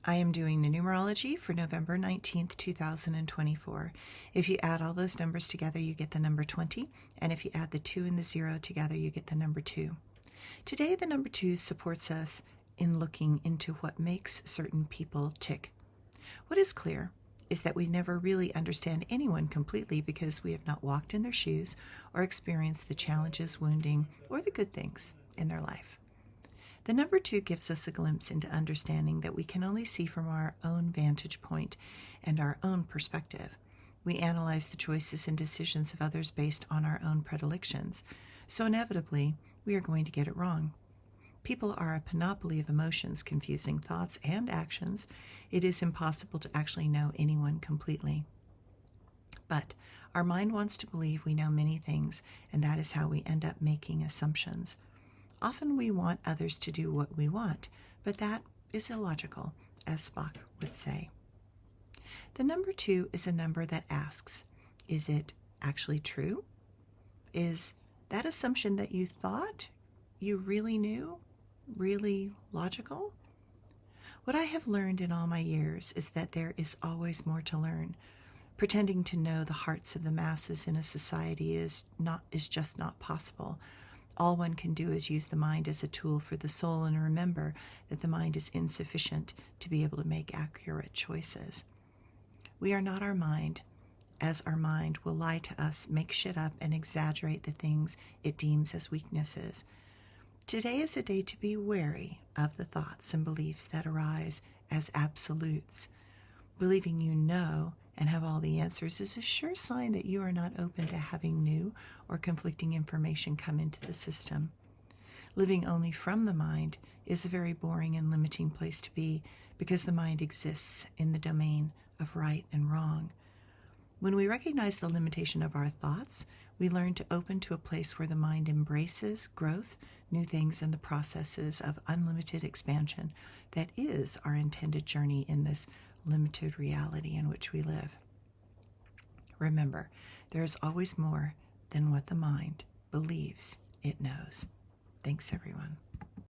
I am doing the numerology for November 19th, 2024. If you add all those numbers together, you get the number 20, and if you add the 2 and the 0 together, you get the number 2. Today, the number 2 supports us in looking into what makes certain people tick. What is clear is that we never really understand anyone completely because we have not walked in their shoes or experienced the challenges, wounding, or the good things in their life. The number 2 gives us a glimpse into understanding that we can only see from our own vantage point and our own perspective. We analyze the choices and decisions of others based on our own predilections, so inevitably we are going to get it wrong. People are a panoply of emotions, confusing thoughts and actions. It is impossible to actually know anyone completely. But our mind wants to believe we know many things, and that is how we end up making assumptions. Often we want others to do what we want, but that is illogical, as Spock would say. The number 2 is a number that asks, is it actually true? Is that assumption that you thought you really knew really logical? What I have learned in all my years is that there is always more to learn. Pretending to know the hearts of the masses in a society is just not possible. All one can do is use the mind as a tool for the soul and remember that the mind is insufficient to be able to make accurate choices. We are not our mind, as our mind will lie to us, make shit up, and exaggerate the things it deems as weaknesses. Today is a day to be wary of the thoughts and beliefs that arise as absolutes. Believing you know and have all the answers is a sure sign that you are not open to having new or conflicting information come into the system. Living only from the mind is a very boring and limiting place to be because the mind exists in the domain of right and wrong. When we recognize the limitation of our thoughts, we learn to open to a place where the mind embraces growth, new things, and the processes of unlimited expansion that is our intended journey in this limited reality in which we live. Remember, there is always more than what the mind believes it knows. Thanks, everyone.